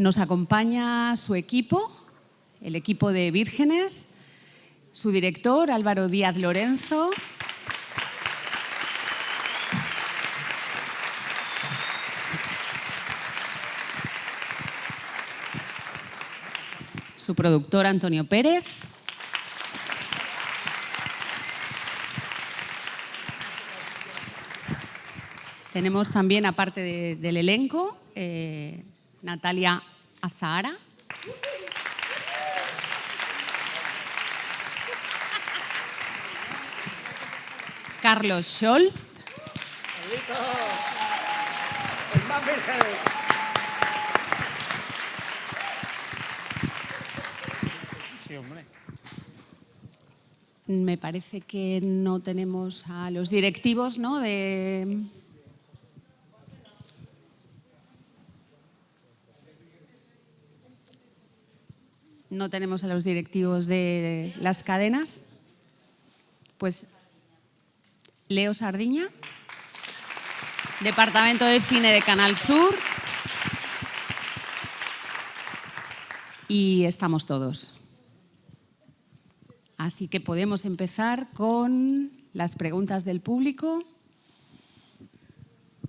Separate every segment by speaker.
Speaker 1: Nos acompaña su equipo, el equipo de Vírgenes, su director Álvaro Díaz Lorenzo, su productor Antonio Pérez, tenemos también, aparte del elenco, Natalia Azahara, Carlos Scholz,
Speaker 2: Sí, hombre.
Speaker 1: Me parece que no tenemos a los directivos, ¿no? No tenemos a los directivos de las cadenas. Pues Leo Sardiña, Departamento de Cine de Canal Sur. Y estamos todos. Así que podemos empezar con las preguntas del público.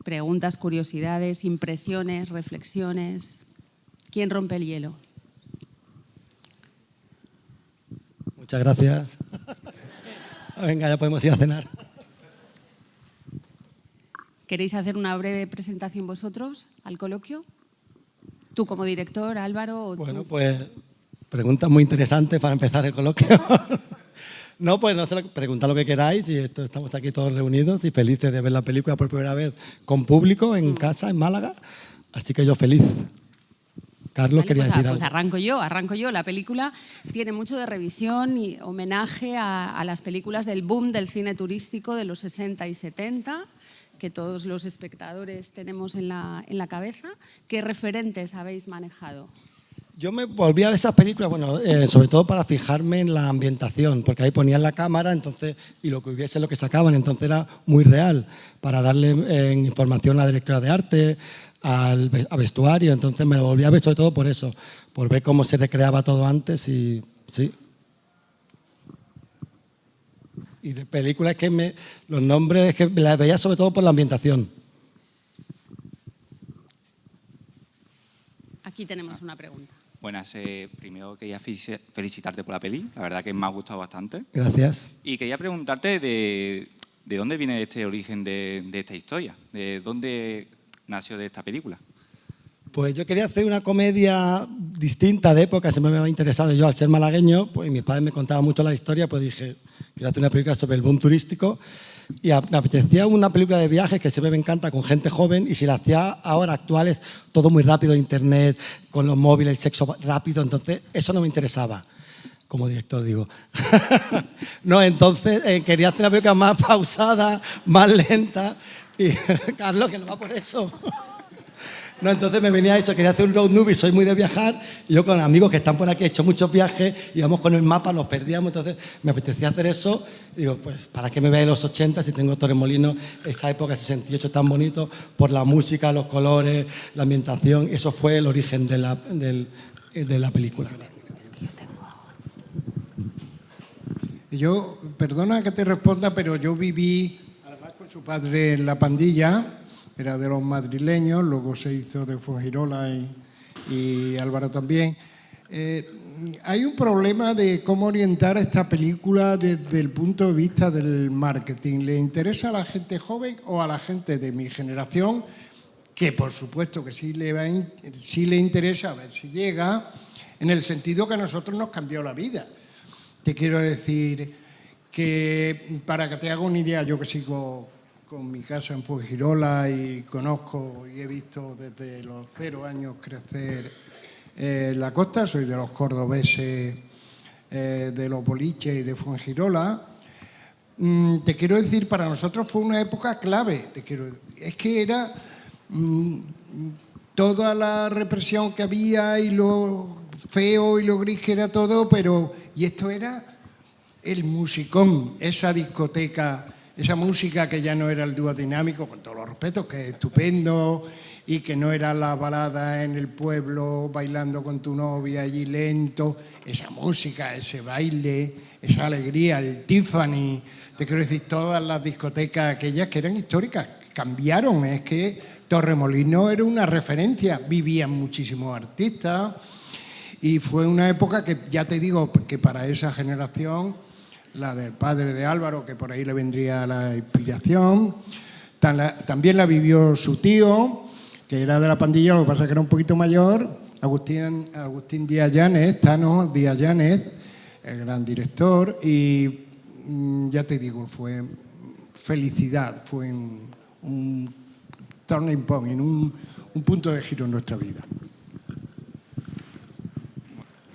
Speaker 1: Preguntas, curiosidades, impresiones, reflexiones. ¿Quién rompe el hielo?
Speaker 3: Muchas gracias. Venga, ya podemos ir a cenar.
Speaker 1: ¿Queréis hacer una breve presentación vosotros al coloquio? Tú como director, Álvaro. ¿O
Speaker 3: bueno,
Speaker 1: tú?
Speaker 3: pues preguntas muy interesantes para empezar el coloquio. No, pues no sé, preguntad lo que queráis y estamos aquí todos reunidos y felices de ver la película por primera vez con público en casa, en Málaga. Así que yo feliz. Carlos,
Speaker 1: Vale,
Speaker 3: quería
Speaker 1: pues,
Speaker 3: decir
Speaker 1: pues
Speaker 3: algo.
Speaker 1: arranco yo. La película tiene mucho de revisión y homenaje a las películas del boom del cine turístico de los 60 y 70, que todos los espectadores tenemos en la cabeza. ¿Qué referentes habéis manejado?
Speaker 3: Yo me volví a ver esas películas, bueno, sobre todo para fijarme en la ambientación, porque ahí ponían la cámara entonces y lo que hubiese lo que sacaban, entonces era muy real, para darle información a la directora de arte, a vestuario, entonces me lo volví a ver sobre todo por eso, por ver cómo se recreaba todo antes y sí. Y de películas que los nombres que las veía sobre todo por la ambientación.
Speaker 1: Aquí tenemos una pregunta.
Speaker 2: Buenas, primero quería felicitarte por la peli, la verdad que me ha gustado bastante.
Speaker 3: Gracias.
Speaker 2: Y quería preguntarte de dónde viene este origen de esta historia, de dónde nació de esta película.
Speaker 3: Pues yo quería hacer una comedia distinta de época, siempre me había interesado. Yo, al ser malagueño, pues mis padres me contaban mucho la historia, pues dije, quiero hacer una película sobre el boom turístico y me apetecía una película de viajes que siempre me encanta con gente joven y si la hacía ahora actuales, todo muy rápido, internet, con los móviles, el sexo rápido, entonces eso no me interesaba. Como director, digo. No, entonces quería hacer una película más pausada, más lenta y Carlos, que no va por eso. No, entonces me venía hecho, quería hacer un road movie, soy muy de viajar, y yo con amigos que están por aquí, he hecho muchos viajes, íbamos con el mapa, nos perdíamos, entonces me apetecía hacer eso, y digo, pues, ¿para qué me veis los 80 si tengo Torremolinos, esa época, 68, tan bonito, por la música, los colores, la ambientación, eso fue el origen de la película.
Speaker 4: Yo, perdona que te responda, pero yo viví, además con su padre en La Pandilla, era de los madrileños, luego se hizo de Fuengirola y Álvaro también. Hay un problema de cómo orientar esta película desde el punto de vista del marketing. ¿Le interesa a la gente joven o a la gente de mi generación? Que por supuesto que sí le interesa, a ver si llega, en el sentido que a nosotros nos cambió la vida. Te quiero decir que, para que te haga una idea, yo que sigo con mi casa en Fuengirola y conozco y he visto desde los 0 años crecer la costa, soy de los cordobeses, de los boliches y de Fuengirola. Te quiero decir, para nosotros fue una época clave. Es que era toda la represión que había y lo feo y lo gris que era todo, y esto era el musicón, esa discoteca, esa música que ya no era el dúo dinámico, con todos los respetos, que es estupendo, y que no era la balada en el pueblo bailando con tu novia allí lento, esa música, ese baile, esa alegría, el Tiffany, te quiero decir, todas las discotecas aquellas que eran históricas, cambiaron, es que Torremolinos era una referencia, vivían muchísimos artistas y fue una época que, ya te digo, que para esa generación, la del padre de Álvaro, que por ahí le vendría la inspiración, también la vivió su tío, que era de la pandilla, lo que pasa es que era un poquito mayor, Agustín Díaz Llanes, Tano Díaz Llanes, el gran director, y ya te digo, fue felicidad, fue un turning point, un punto de giro en nuestra vida.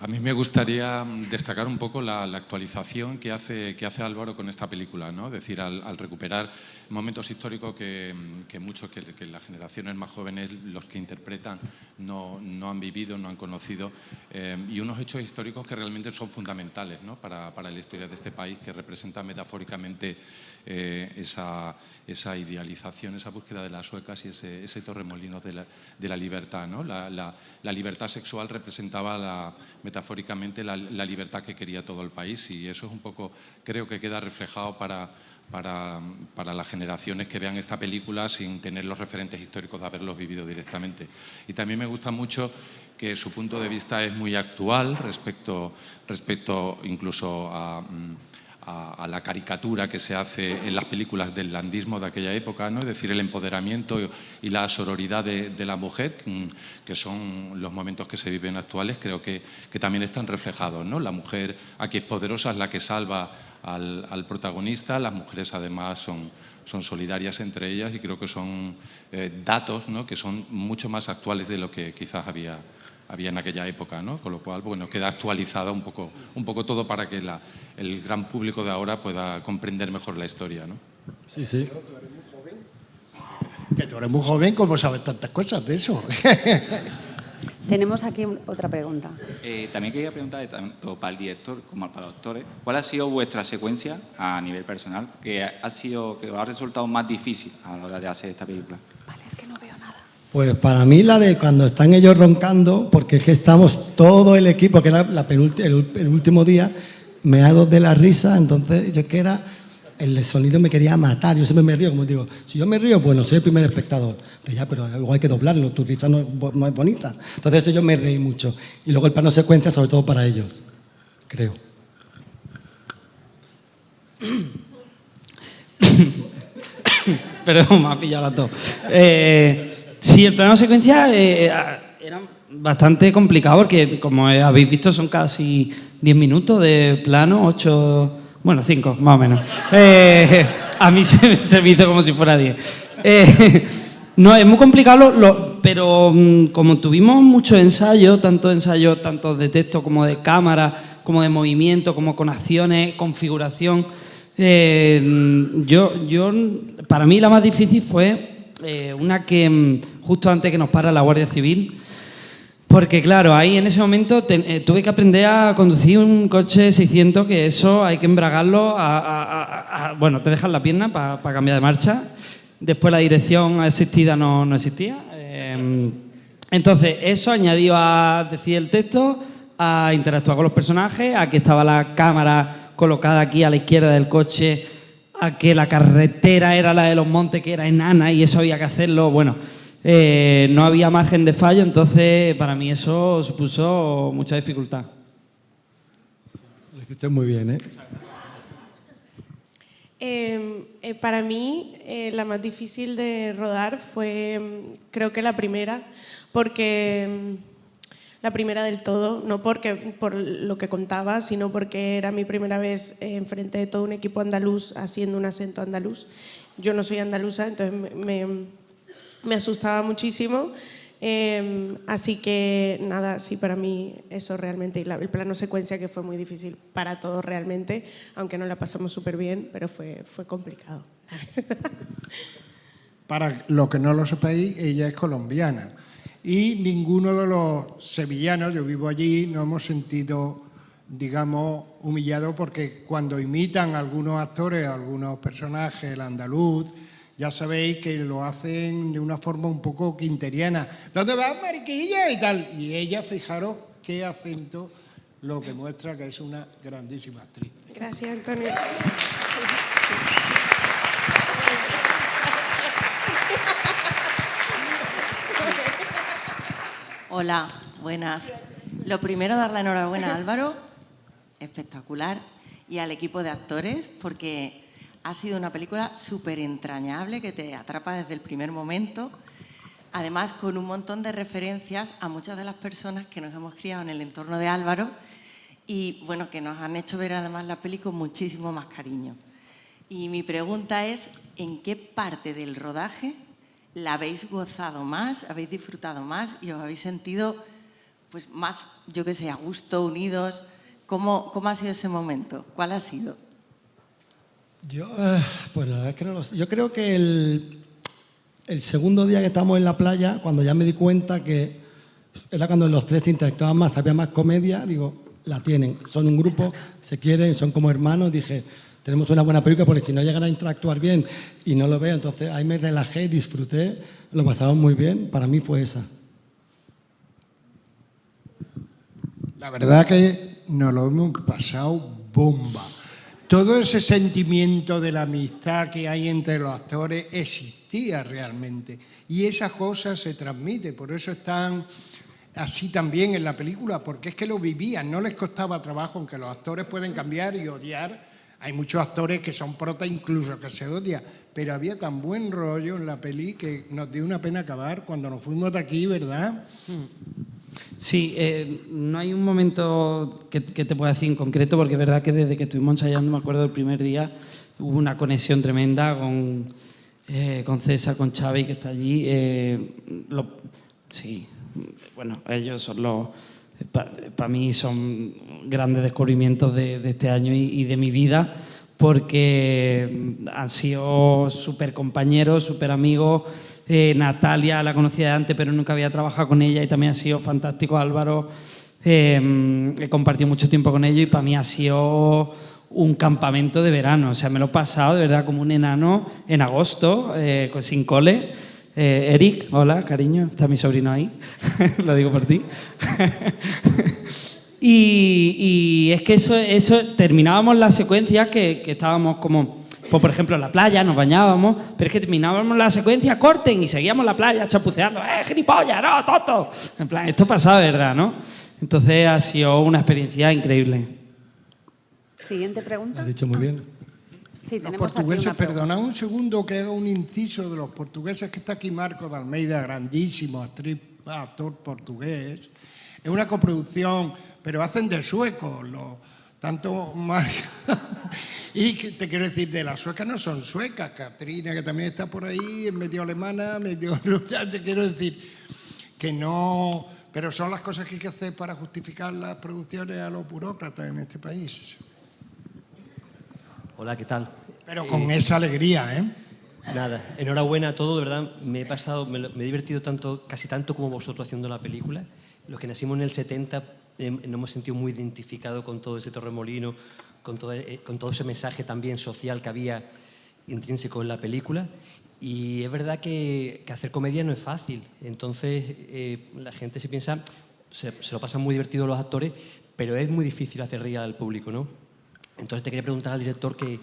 Speaker 5: A mí me gustaría destacar un poco la actualización que hace Álvaro con esta película, ¿no? Es decir, al recuperar momentos históricos que muchos, que las generaciones más jóvenes, los que interpretan, no han vivido, no han conocido, y unos hechos históricos que realmente son fundamentales, ¿no? para la historia de este país, que representan metafóricamente esa idealización, esa búsqueda de las suecas y ese Torremolinos de la libertad, ¿no? La libertad sexual representaba metafóricamente la libertad que quería todo el país, y eso es un poco, creo que queda reflejado para las generaciones que vean esta película sin tener los referentes históricos de haberlos vivido directamente. Y también me gusta mucho que su punto de vista es muy actual respecto incluso a la caricatura que se hace en las películas del landismo de aquella época, ¿no? Es decir, el empoderamiento y la sororidad de la mujer, que son los momentos que se viven actuales, creo que también están reflejados, ¿no? La mujer aquí es poderosa, es la que salva al protagonista, las mujeres además son solidarias entre ellas, y creo que son datos, ¿no? Que son mucho más actuales de lo que quizás había en aquella época, ¿no? Con lo cual, bueno, queda actualizada un poco todo para que el gran público de ahora pueda comprender mejor la historia, ¿no?
Speaker 3: Sí, sí.
Speaker 4: Que tú eres muy joven, ¿cómo sabes tantas cosas de eso?
Speaker 1: Tenemos aquí otra pregunta.
Speaker 2: También quería preguntar, tanto para el director como para los actores, ¿cuál ha sido vuestra secuencia a nivel personal que os ha resultado más difícil a la hora de hacer esta película?
Speaker 1: Vale, es que no veo nada.
Speaker 3: Pues para mí la de cuando están ellos roncando, porque es que estamos todo el equipo, que era el último día, meados de la risa, entonces yo es que el sonido me quería matar, yo siempre me río, como digo, si yo me río, bueno, soy el primer espectador. Entonces, ya, pero luego hay que doblarlo, tu risa no es bonita. Entonces yo me reí mucho. Y luego el plano secuencia, sobre todo para ellos, creo.
Speaker 6: Perdón, me ha pillado la tos. Sí, el plano secuencia era bastante complicado porque, como habéis visto, son casi 10 minutos de plano, 8... Bueno, 5, más o menos. A mí se me hizo como si fuera 10. No, es muy complicado, pero como tuvimos muchos ensayos tanto de texto como de cámara, como de movimiento, como con acciones, configuración, para mí la más difícil fue una que justo antes que nos para la Guardia Civil, porque claro, ahí en ese momento tuve que aprender a conducir un coche 600, que eso hay que embragarlo, bueno, te dejan la pierna para cambiar de marcha. Después la dirección asistida no existía. Entonces eso añadido a decir el texto, a interactuar con los personajes, a que estaba la cámara colocada aquí a la izquierda del coche, a que la carretera era la de los montes, que era enana, y eso había que hacerlo, bueno... no había margen de fallo, entonces para mí eso supuso mucha dificultad.
Speaker 3: Lo hiciste muy bien,
Speaker 7: Para mí la más difícil de rodar fue, creo que la primera, porque la primera del todo, no por lo que contaba, sino porque era mi primera vez enfrente de todo un equipo andaluz haciendo un acento andaluz. Yo no soy andaluza, entonces me asustaba muchísimo, así que nada, sí, para mí eso realmente, y el plano secuencia, que fue muy difícil para todos realmente, aunque no la pasamos súper bien, pero fue complicado.
Speaker 4: Para los que no lo sepáis, ella es colombiana y ninguno de los sevillanos, yo vivo allí, nos hemos sentido, digamos, humillados, porque cuando imitan a algunos actores, a algunos personajes, el andaluz, ya sabéis que lo hacen de una forma un poco quinteriana. ¿Dónde vas, mariquilla? Y tal. Y ella, fijaros qué acento, lo que muestra que es una grandísima actriz.
Speaker 7: Gracias, Antonio.
Speaker 8: Hola, buenas. Lo primero, dar la enhorabuena a Álvaro, espectacular, y al equipo de actores, porque ha sido una película súper entrañable que te atrapa desde el primer momento, además con un montón de referencias a muchas de las personas que nos hemos criado en el entorno de Álvaro y bueno, que nos han hecho ver además la peli con muchísimo más cariño. Y mi pregunta es, ¿en qué parte del rodaje la habéis gozado más, habéis disfrutado más y os habéis sentido pues más, yo qué sé, a gusto, unidos? ¿Cómo ha sido ese momento? ¿Cuál ha sido?
Speaker 3: Yo, pues la verdad es que no lo sé. Yo creo que el segundo día que estábamos en la playa, cuando ya me di cuenta que era cuando los tres interactuaban más, había más comedia, digo, la tienen. Son un grupo, se quieren, son como hermanos. Dije, tenemos una buena película porque si no llegan a interactuar bien y no lo veo, entonces ahí me relajé, disfruté, lo pasamos muy bien. Para mí fue esa.
Speaker 4: La verdad que nos lo hemos pasado bomba. Todo ese sentimiento de la amistad que hay entre los actores existía realmente. Y esa cosa se transmite, por eso están así también en la película, porque es que lo vivían, no les costaba trabajo, aunque los actores pueden cambiar y odiar. Hay muchos actores que son prota incluso que se odian, pero había tan buen rollo en la peli que nos dio una pena acabar cuando nos fuimos de aquí, ¿verdad?
Speaker 6: Sí, no hay un momento que te pueda decir en concreto, porque es verdad que desde que estuvimos ensayando, me acuerdo del primer día, hubo una conexión tremenda con César, con Xavi, que está allí. Sí, bueno, ellos son los... Para mí son grandes descubrimientos de este año y de mi vida, porque han sido súper compañeros, súper amigos. Natalia la conocía de antes, pero nunca había trabajado con ella y también ha sido fantástico. Álvaro, he compartido mucho tiempo con ellos y para mí ha sido un campamento de verano. O sea, me lo he pasado de verdad como un enano en agosto, sin cole. Eric, hola, cariño, está mi sobrino ahí, lo digo por ti. y es que eso terminábamos la secuencia que estábamos como, pues por ejemplo en la playa, nos bañábamos, pero es que terminábamos la secuencia, corten, y seguíamos la playa chapuceando, gilipollas, no, tonto. En plan, esto pasaba de verdad, ¿no? Entonces ha sido una experiencia increíble.
Speaker 1: Siguiente pregunta.
Speaker 3: Lo has dicho muy bien.
Speaker 1: Sí,
Speaker 4: Los
Speaker 1: tenemos aquí
Speaker 4: portugueses,
Speaker 1: una pregunta.
Speaker 4: perdonad un segundo que haga un inciso de los portugueses, que está aquí Marcos de Almeida, grandísimo actor portugués. Es una coproducción, pero hacen de suecos, tanto más. Y te quiero decir, de las suecas no son suecas, Catrina, que también está por ahí, es medio alemana, medio... Te quiero decir que no... Pero son las cosas que hay que hacer para justificar las producciones a los burócratas en este país.
Speaker 9: Hola, ¿qué tal?
Speaker 4: Pero con esa alegría, ¿eh?
Speaker 9: Nada, enhorabuena a todo, de verdad, me he divertido tanto, casi tanto como vosotros haciendo la película. Los que nacimos en el 70 nos hemos sentido muy identificados con todo ese Torremolinos, con todo ese mensaje también social que había intrínseco en la película. Y es verdad que hacer comedia no es fácil, entonces la gente se piensa, se lo pasan muy divertido los actores, pero es muy difícil hacer reír al público, ¿no? Entonces te quería preguntar al director que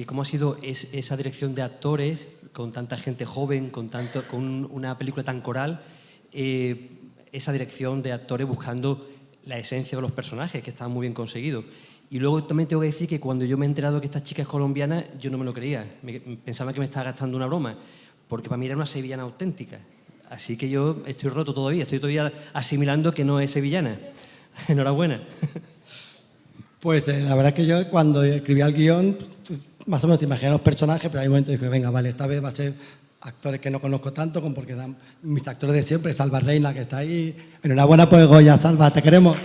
Speaker 9: cómo ha sido esa dirección de actores con tanta gente joven, con una película tan coral, esa dirección de actores buscando la esencia de los personajes, que está muy bien conseguido. Y luego también tengo que decir que cuando yo me he enterado que esta chica es colombiana, yo no me lo creía. Pensaba que me estaba gastando una broma, porque para mí era una sevillana auténtica. Así que yo estoy roto todavía, estoy todavía asimilando que no es sevillana. Enhorabuena.
Speaker 3: Pues la verdad que yo cuando escribí el guión, más o menos te imaginas los personajes, pero hay momentos que dije, venga, vale, esta vez va a ser actores que no conozco tanto, porque dan mis actores de siempre, Salva Reina, que está ahí. Enhorabuena por Goya, Salva, te queremos.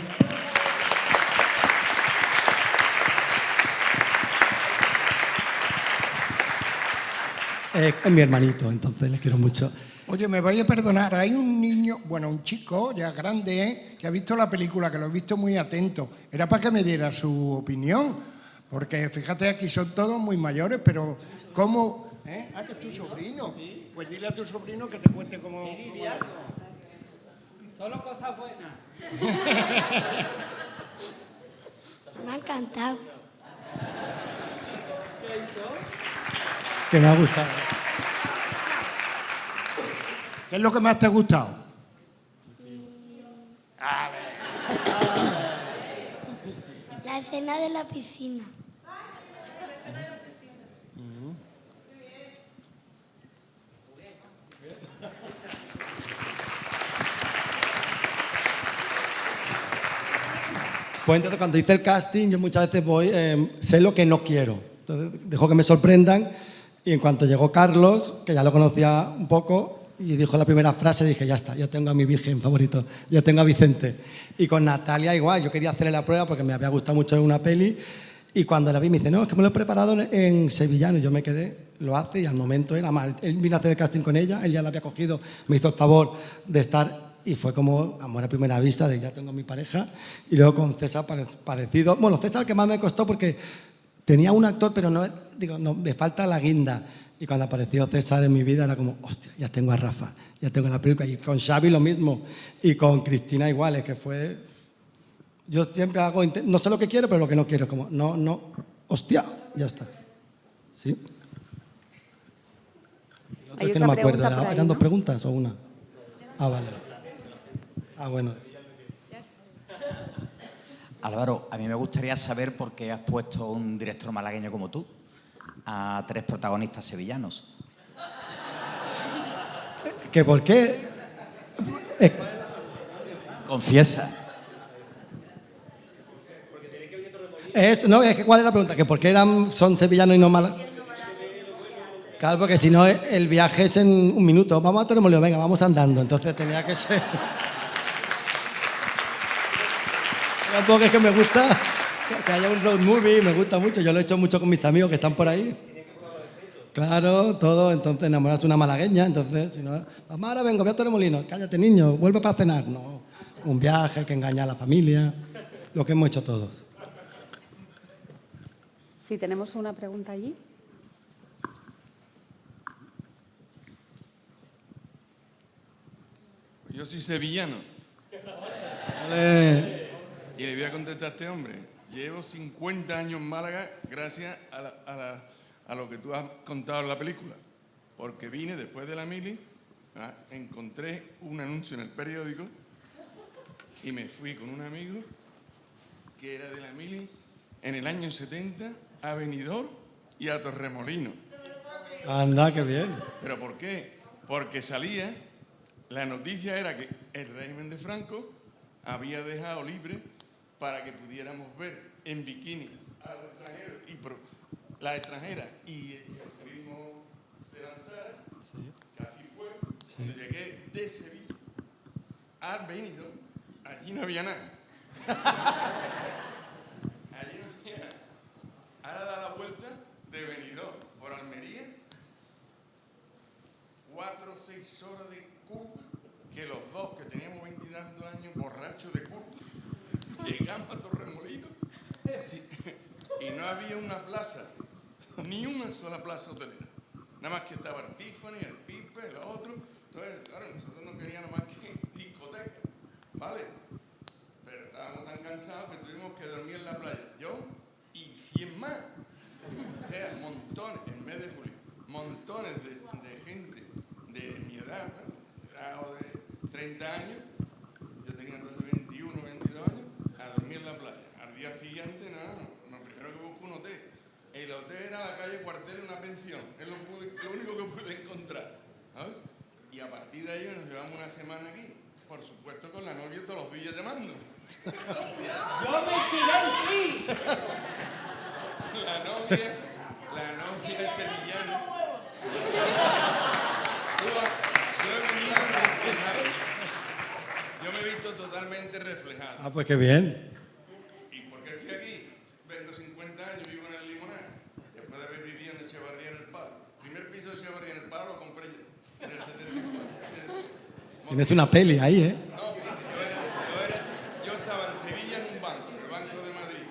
Speaker 3: Es mi hermanito, entonces les quiero mucho.
Speaker 4: Oye, me vaya a perdonar, hay un niño, bueno, un chico ya grande, que ha visto la película, que lo he visto muy atento. Era para que me diera su opinión, porque fíjate, aquí son todos muy mayores, pero ¿cómo ¿Eh? Ah, que es tu sobrino. ¿Sí? Pues dile a tu sobrino que te cuente cómo...
Speaker 6: Solo cosas buenas.
Speaker 10: Me ha encantado.
Speaker 3: Que me ha gustado.
Speaker 4: ¿Qué es lo que más te ha gustado?
Speaker 10: La escena de la piscina.
Speaker 3: Pues entonces cuando hice el casting, yo muchas veces voy, sé lo que no quiero. Entonces dejo que me sorprendan y en cuanto llegó Carlos, que ya lo conocía un poco, y dijo la primera frase, dije, ya está, ya tengo a mi virgen favorito, ya tengo a Vicente. Y con Natalia igual, yo quería hacerle la prueba porque me había gustado mucho en una peli y cuando la vi me dice, no, es que me lo he preparado en sevillano y yo me quedé, lo hace y al momento era mal. Él vino a hacer el casting con ella, él ya la había cogido, me hizo el favor de estar y fue como amor a primera vista de ya tengo a mi pareja y luego con César parecido. Bueno, César el que más me costó porque tenía un actor pero no, digo, no, me falta la guinda. Y cuando apareció César en mi vida era como, hostia, ya tengo a Rafa, ya tengo la película. Y con Xavi lo mismo, y con Cristina igual, es que fue... Yo siempre hago, no sé lo que quiero, pero lo que no quiero, como, no, hostia, ya está. ¿Sí?
Speaker 1: Hay
Speaker 3: Es que
Speaker 1: otra
Speaker 3: no me acuerdo,
Speaker 1: pregunta por ahí,
Speaker 3: ¿eran dos
Speaker 1: ¿no?
Speaker 3: preguntas o una? Ah, vale. Ah, bueno.
Speaker 11: Álvaro, a mí me gustaría saber por qué has puesto un director malagueño como tú a 3 protagonistas sevillanos.
Speaker 3: ¿Que por qué?
Speaker 11: Confiesa.
Speaker 3: No, es que ¿cuál es la pregunta? ¿Que por qué son sevillanos y no malas? Claro, porque si no, el viaje es en un minuto. Vamos a Torremolinos, venga, vamos andando. Entonces tenía que ser... Tampoco es que me gusta que haya un road movie, me gusta mucho. Yo lo he hecho mucho con mis amigos que están por ahí. Claro, todo. Entonces enamorarse de una malagueña. Entonces, si no, mamá, ahora vengo, voy a Torremolinos. Cállate, niño, vuelve para cenar. No, un viaje que engaña a la familia. Lo que hemos hecho todos.
Speaker 1: Sí, tenemos una pregunta allí.
Speaker 12: Yo soy sevillano.
Speaker 3: Vale.
Speaker 12: Y le voy a contestar a este hombre. Llevo 50 años en Málaga gracias a lo que tú has contado en la película. Porque vine después de la mili, encontré un anuncio en el periódico y me fui con un amigo que era de la mili en el año 70 a Benidorm y a Torremolinos.
Speaker 3: Anda, qué bien.
Speaker 12: ¿Pero por qué? Porque salía, la noticia era que el régimen de Franco había dejado libre para que pudiéramos ver en bikini a los extranjeros y las extranjeras y el turismo se lanzara, que así fue. Cuando llegué de Sevilla a Benidorm, allí no había nada. Allí no había nada. Ahora da la vuelta de Benidorm por Almería, 4 o 6 horas de curva, que los dos que teníamos 20 y tantos años borrachos de curva, llegamos a Torremolinos y no había una plaza, ni una sola plaza hotelera. Nada más que estaba el Tiffany, el Pipe, el otro. Entonces, claro, nosotros no queríamos más que discoteca, ¿vale? Pero estábamos tan cansados que tuvimos que dormir en la playa. Yo y 100 más. O sea, montones, en mes de julio, montones de gente de mi edad, o de 30 años, yo tenía entonces 21, 22 años, a dormir en la playa. Al día siguiente, nada, lo primero que busco un hotel. El hotel era la calle Cuartel, una pensión. Es lo único que pude encontrar. ¿Sabes? Y a partir de ahí nos llevamos una semana aquí. Por supuesto con la novia todos los días llamando.
Speaker 6: ¡Yo me tiré en ti!
Speaker 12: La novia es sevillana. Yo me he visto totalmente reflejado.
Speaker 3: Ah, pues qué bien.
Speaker 12: ¿Y por qué estoy aquí? Vengo 50 años, vivo en el Limonar, después de haber vivido en Echevarría en el Palo. El primer piso de Echevarría en el Palo lo compré yo, en el 74.
Speaker 3: Tienes una peli ahí, ¿eh?
Speaker 12: No, yo estaba en Sevilla en un banco, en el Banco de Madrid,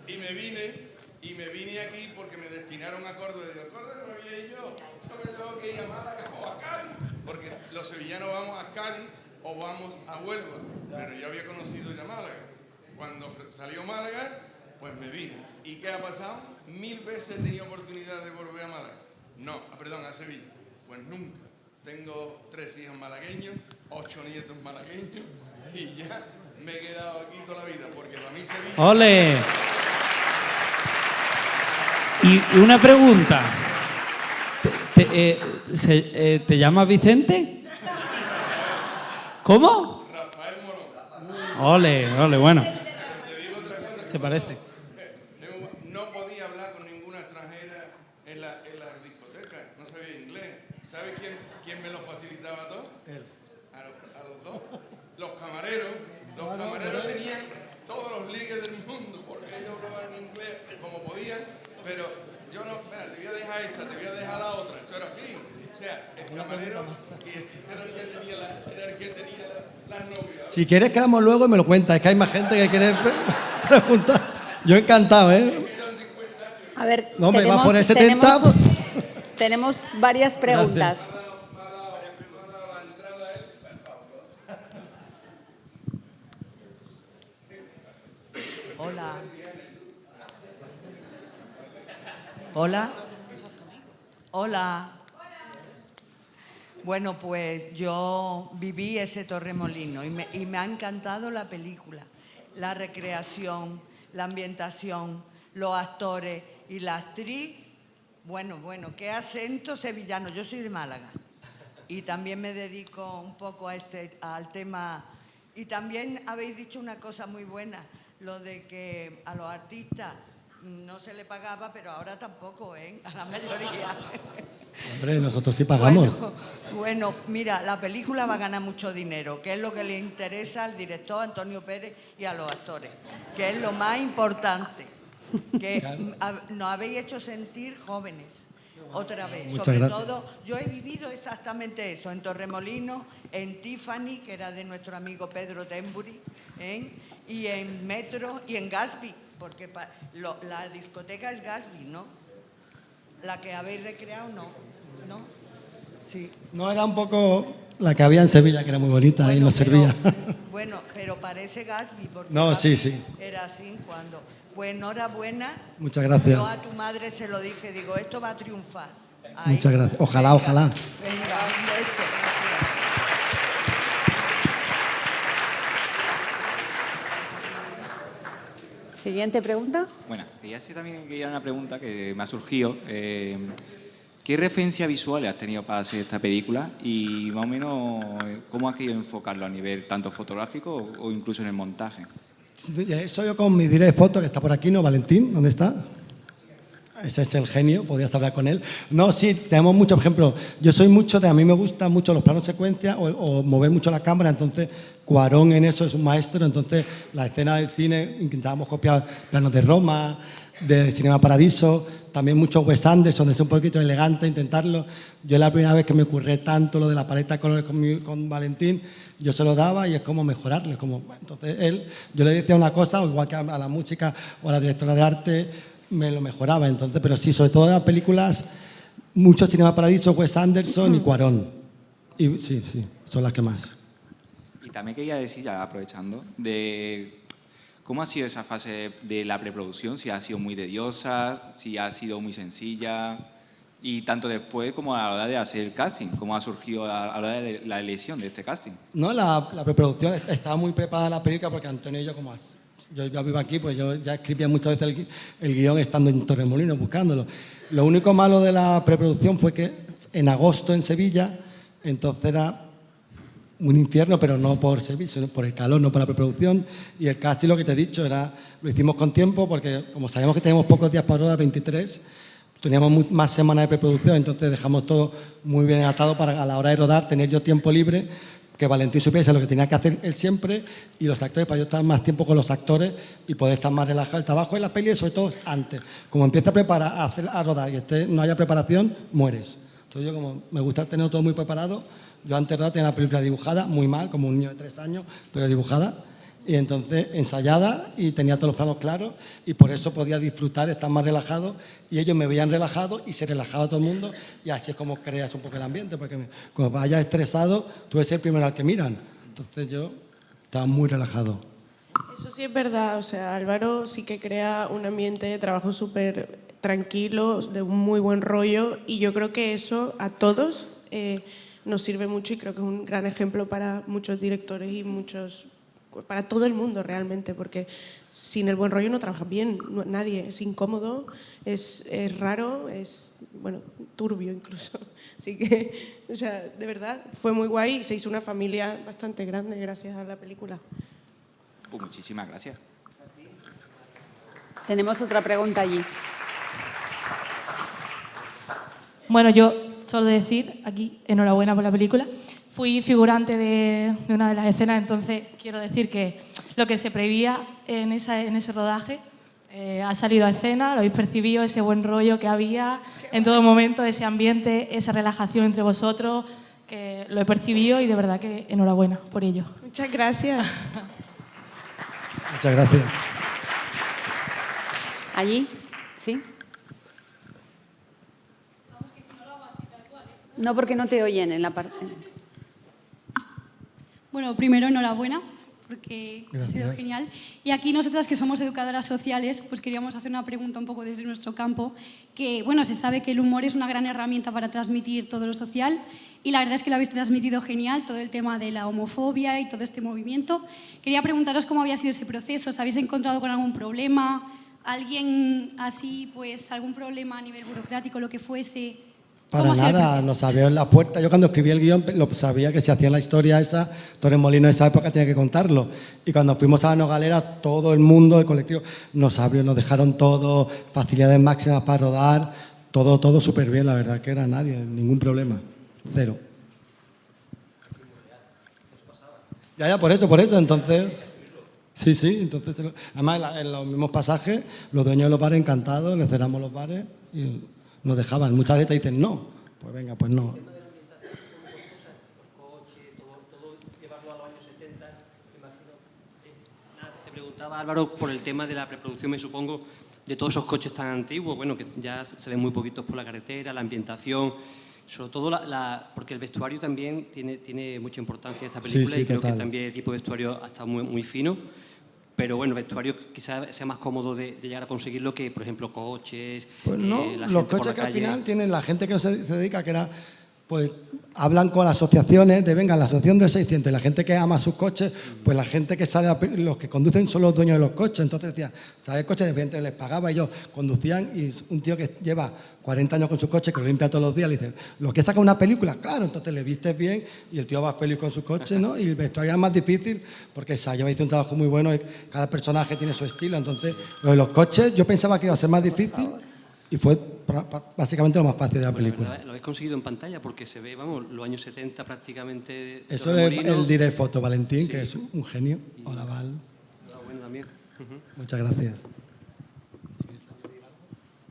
Speaker 12: y me vine Y me vine aquí porque me destinaron a Córdoba. Y digo, Córdoba no había ido yo me tengo que ir a Málaga o a Cádiz. Porque los sevillanos vamos a Cádiz o vamos a Huelva. Pero yo había conocido ya Málaga. Cuando salió Málaga, pues me vine. ¿Y qué ha pasado? 1000 veces he tenido oportunidad de volver a Málaga. No, perdón, a Sevilla. Pues nunca. Tengo 3 hijos malagueños, 8 nietos malagueños y ya me he quedado aquí toda la vida, porque para mí Sevilla...
Speaker 6: ¡Ole! Y una pregunta. ¿Te llamas Vicente? ¿Cómo?
Speaker 12: Rafael Morón.
Speaker 6: Ole, bueno.
Speaker 12: Te digo otra cosa.
Speaker 6: Se parece.
Speaker 12: No podía hablar con ninguna extranjera en la discoteca, no sabía inglés. ¿Sabes quién me lo facilitaba todo?
Speaker 3: Él.
Speaker 12: A los dos. Los camareros. Los camareros tenían todos los ligues del mundo, porque ellos hablaban inglés como podían, pero yo no, espera, te voy a dejar esta, te voy a dejar la otra, eso era así. O sea, el camarero era el que tenía las novias.
Speaker 3: Si quieres quedamos luego y me lo cuentas, es que hay más gente que quiere preguntar. Yo encantado, ¿eh?
Speaker 13: A ver,
Speaker 3: No, me va por el 70.
Speaker 13: tenemos varias preguntas.
Speaker 14: Hola. Hola. Hola. Bueno, pues yo viví ese Torremolino y me ha encantado la película, la recreación, la ambientación, los actores y la actriz. Bueno, qué acento sevillano. Yo soy de Málaga y también me dedico un poco al tema. Y también habéis dicho una cosa muy buena, lo de que a los artistas no se le pagaba, pero ahora tampoco, ¿eh? A la mayoría.
Speaker 3: Hombre, nosotros sí pagamos.
Speaker 14: Bueno, mira, la película va a ganar mucho dinero, que es lo que le interesa al director Antonio Pérez y a los actores, que es lo más importante, que nos habéis hecho sentir jóvenes. Otra vez,
Speaker 3: Muchas
Speaker 14: sobre
Speaker 3: gracias.
Speaker 14: todo, yo he vivido exactamente eso, en Torremolinos, en Tiffany, que era de nuestro amigo Pedro Tembury, ¿eh? Y en Metro y en Gatsby, porque la discoteca es Gatsby, ¿no? La que habéis recreado, ¿no? Sí.
Speaker 3: No, era un poco la que había en Sevilla, que era muy bonita y nos servía.
Speaker 14: Bueno, pero parece Gatsby, porque
Speaker 3: No,
Speaker 14: Gatsby
Speaker 3: sí.
Speaker 14: era así cuando... Pues enhorabuena.
Speaker 3: Muchas gracias.
Speaker 14: Yo a tu madre se lo dije, digo, esto va a triunfar. Ahí.
Speaker 3: Muchas gracias. Ojalá, ojalá.
Speaker 14: Venga, un beso.
Speaker 13: Siguiente pregunta.
Speaker 2: Bueno, quería hacer también una pregunta que me ha surgido. ¿Qué referencias visuales has tenido para hacer esta película? Y más o menos, ¿cómo has querido enfocarlo a nivel tanto fotográfico o incluso en el montaje?
Speaker 3: Eso yo con mi direct foto, que está por aquí, ¿no? Valentín, ¿dónde está? Ese es el genio, podrías hablar con él. No, sí, tenemos muchos ejemplos. Yo soy mucho a mí me gustan mucho los planos secuencia o mover mucho la cámara, entonces Cuarón en eso es un maestro, entonces la escena del cine intentábamos copiar planos de Roma, de Cinema Paradiso, también mucho Wes Anderson, es un poquito elegante intentarlo. Yo la primera vez que me ocurrió tanto lo de la paleta de colores con Valentín, yo se lo daba y es como mejorarlo. Es como, entonces yo le decía una cosa, igual que a la música o a la directora de arte, me lo mejoraba. Entonces, pero sí, sobre todo en las películas, mucho Cinema Paradiso, Wes Anderson y Cuarón. Y sí, son las que más.
Speaker 2: Y también quería decir, ya aprovechando, de cómo ha sido esa fase de la preproducción, si ha sido muy tediosa, si ha sido muy sencilla, y tanto después como a la hora de hacer el casting, cómo ha surgido a la hora de la elección de este casting.
Speaker 3: No, la preproducción estaba muy preparada la película porque Antonio y yo, yo ya vivo aquí, pues yo ya escribía muchas veces el guión estando en Torremolinos buscándolo. Lo único malo de la preproducción fue que en agosto en Sevilla, entonces era un infierno, pero no por Sevilla, sino por el calor, no por la preproducción. Y el casting, lo que te he dicho, lo hicimos con tiempo porque como sabíamos que teníamos pocos días para rodar, 23, teníamos más semanas de preproducción, entonces dejamos todo muy bien atado para a la hora de rodar tener yo tiempo libre, que Valentín supiese lo que tenía que hacer él siempre y los actores, para yo estar más tiempo con los actores y poder estar más relajado. El trabajo en la peli, sobre todo antes. Como empieza a preparar, a rodar y no haya preparación, mueres. Entonces yo como me gusta tener todo muy preparado, yo antes de rodar tenía la película dibujada, muy mal, como un niño de 3 años, pero dibujada. y entonces ensayada y tenía todos los planos claros y por eso podía disfrutar, estar más relajado y ellos me veían relajado y se relajaba todo el mundo y así es como creas un poco el ambiente, porque cuando vayas estresado tú eres el primero al que miran. Entonces yo estaba muy relajado.
Speaker 7: Eso sí es verdad, o sea, Álvaro sí que crea un ambiente de trabajo súper tranquilo, de un muy buen rollo y yo creo que eso a todos nos sirve mucho y creo que es un gran ejemplo para muchos directores y para todo el mundo realmente, porque sin el buen rollo no trabajas bien, nadie, es incómodo, es raro, es, bueno, turbio incluso. Así que, o sea, de verdad, fue muy guay y se hizo una familia bastante grande gracias a la película.
Speaker 2: Pues muchísimas gracias.
Speaker 13: Tenemos otra pregunta allí.
Speaker 15: Bueno, yo solo decir aquí, enhorabuena por la película. Fui figurante de una de las escenas, entonces quiero decir que lo que se preveía en ese rodaje ha salido a escena, lo habéis percibido, ese buen rollo que había en todo momento, ese ambiente, esa relajación entre vosotros, que lo he percibido y de verdad que enhorabuena por ello.
Speaker 7: Muchas gracias.
Speaker 3: Muchas gracias.
Speaker 13: ¿Allí? ¿Sí? No, porque no te oyen en la parte...
Speaker 16: Bueno, primero enhorabuena, porque
Speaker 3: Gracias.
Speaker 16: ha sido genial. Y aquí nosotras que somos educadoras sociales, pues queríamos hacer una pregunta un poco desde nuestro campo, que bueno, se sabe que el humor es una gran herramienta para transmitir todo lo social y la verdad es que lo habéis transmitido genial, todo el tema de la homofobia y todo este movimiento. Quería preguntaros cómo había sido ese proceso, ¿os habéis encontrado con algún problema? ¿Alguien así, pues algún problema a nivel burocrático, lo que fuese?
Speaker 3: Para nada, nos abrió en la puerta. Yo cuando escribí el guión lo sabía que si hacían la historia esa, Torremolinos de esa época tenía que contarlo. Y cuando fuimos a la Nogalera, todo el mundo, el colectivo, nos abrió, nos dejaron todo, facilidades máximas para rodar, todo súper bien, la verdad que era nadie, ningún problema, cero. Ya, por eso, entonces... Sí, entonces... Además, en los mismos pasajes, los dueños de los bares encantados, les cerramos los bares y... nos dejaban. Muchas veces te dicen no. Pues venga, pues no.
Speaker 9: Te preguntaba, Álvaro, por el tema de la preproducción, me supongo, de todos esos coches tan antiguos, bueno, que ya se ven muy poquitos por la carretera, la ambientación, sobre todo porque el vestuario también tiene mucha importancia en esta película
Speaker 3: Sí,
Speaker 9: y creo
Speaker 3: total.
Speaker 9: que también el tipo de vestuario ha estado muy fino. Pero bueno, el vestuario quizás sea más cómodo de llegar a conseguirlo que, por ejemplo, coches.
Speaker 3: Pues no,
Speaker 9: la
Speaker 3: los
Speaker 9: gente por
Speaker 3: coches
Speaker 9: la
Speaker 3: que al
Speaker 9: calle.
Speaker 3: final tienen la gente que se dedica, que era, pues hablan con asociaciones de, venga, la asociación de 600, y la gente que ama sus coches, pues la gente que sale, los que conducen son los dueños de los coches. Entonces decía, ¿sabes? Coches de repente les pagaba, ellos conducían y un tío que lleva 40 años con su coche, que lo limpia todos los días, le dice, ¿lo que saca una película? Claro, entonces le vistes bien y el tío va feliz con su coche, ¿no? Y el vestuario es más difícil porque Sayova hizo un trabajo muy bueno y cada personaje tiene su estilo. Entonces, lo de los coches yo pensaba que iba a ser más difícil y fue básicamente lo más fácil de la película.
Speaker 9: Lo habéis conseguido en pantalla porque se ve, vamos, los años 70 prácticamente. de
Speaker 3: Eso es
Speaker 9: Torremolinos.
Speaker 3: el direct foto, Valentín,
Speaker 9: Sí.
Speaker 3: que es un genio. Hola, Val.
Speaker 9: Enhorabuena también.
Speaker 3: Muchas gracias.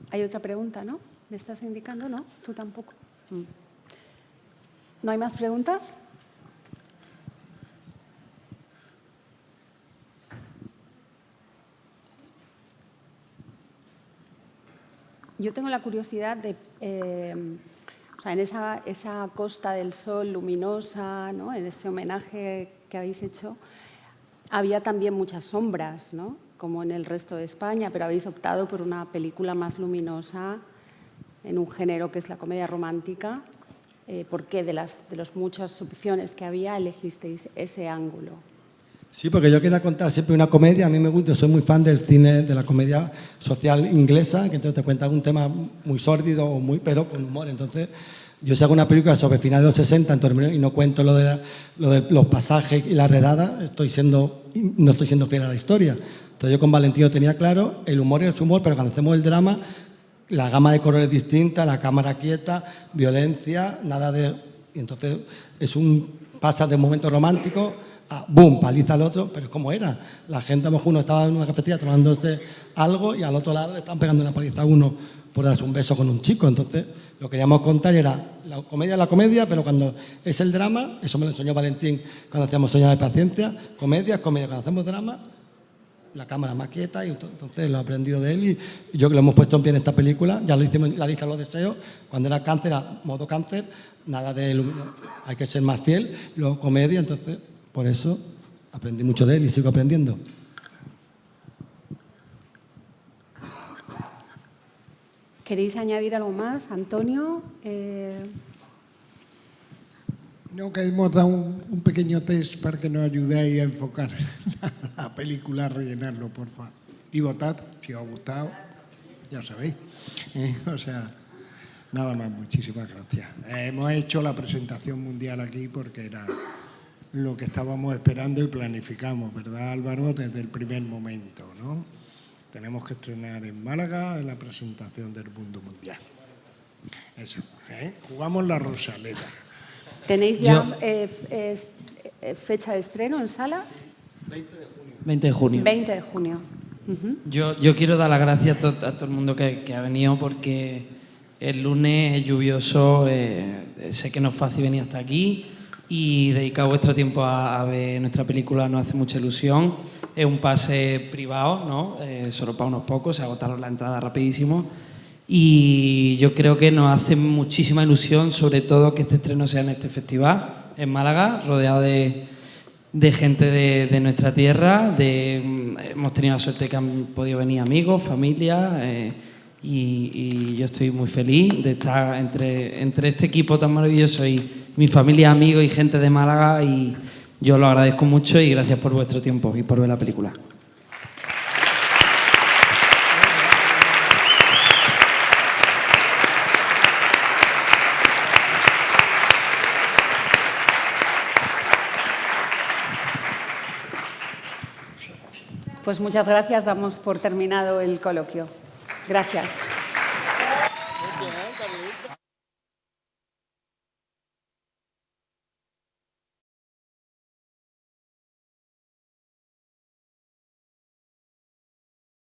Speaker 13: Hay otra pregunta, ¿no? ¿Me estás indicando? ¿No? ¿Tú tampoco? ¿No hay más preguntas? Yo tengo la curiosidad de, o sea, en esa Costa del Sol luminosa, ¿no? En ese homenaje que habéis hecho, había también muchas sombras, ¿no? Como en el resto de España, pero habéis optado por una película más luminosa en un género que es la comedia romántica. ¿Por qué de las muchas opciones que había elegisteis ese ángulo?
Speaker 3: Sí, porque yo quería contar siempre una comedia. A mí me gusta, soy muy fan del cine, de la comedia social inglesa, que entonces te cuentan un tema muy sórdido, pero con humor. Entonces, yo si hago una película sobre finales de los 60 en Torremolinos y no cuento lo de los pasajes y la redada, no estoy siendo fiel a la historia. Entonces, yo con Valentino tenía claro, el humor es humor, pero cuando hacemos el drama, la gama de colores es distinta, la cámara quieta, violencia, nada de... Y entonces, pasa de un momento romántico ¡boom!, paliza al otro, pero ¿cómo era? La gente, a lo mejor uno estaba en una cafetería tomándose algo y al otro lado le estaban pegando una paliza a uno por darse un beso con un chico. Entonces, lo que queríamos contar era la comedia, pero cuando es el drama, eso me lo enseñó Valentín cuando hacíamos Soñar de Paciencia, comedia. Cuando hacemos drama, la cámara más quieta, y entonces lo he aprendido de él y yo que lo hemos puesto en pie en esta película, ya lo hicimos en La lista de los deseos, cuando era cáncer, a modo cáncer, nada de hay que ser más fiel, luego comedia, entonces por eso aprendí mucho de él y sigo aprendiendo.
Speaker 13: ¿Queréis añadir algo más, Antonio?
Speaker 4: No, que hemos dado un pequeño test para que nos ayudéis a enfocar la película, a rellenarlo, por favor. Y votad, si os ha gustado, ya sabéis. O sea, nada más, muchísimas gracias. Hemos hecho la presentación mundial aquí porque era lo que estábamos esperando y planificamos, ¿verdad, Álvaro? Desde el primer momento, ¿no? Tenemos que estrenar en Málaga la presentación del mundo mundial. Eso, jugamos la Rosaleda.
Speaker 13: ¿Tenéis ya fecha de estreno en salas?
Speaker 6: 20 de junio.
Speaker 13: 20 de junio.
Speaker 6: Yo quiero dar las gracias a todo el mundo que ha venido, porque el lunes es lluvioso, sé que no es fácil venir hasta aquí, y dedicar vuestro tiempo a ver nuestra película nos hace mucha ilusión. Es un pase privado, ¿no? Solo para unos pocos, se agotaron la entrada rapidísimo. Y yo creo que nos hace muchísima ilusión, sobre todo, que este estreno sea en este festival, en Málaga, rodeado de gente de nuestra tierra. Hemos tenido la suerte que han podido venir amigos, familia, y yo estoy muy feliz de estar entre este equipo tan maravilloso y mi familia, amigos y gente de Málaga, y yo lo agradezco mucho y gracias por vuestro tiempo y por ver la película.
Speaker 13: Pues muchas gracias, damos por terminado el coloquio. Gracias.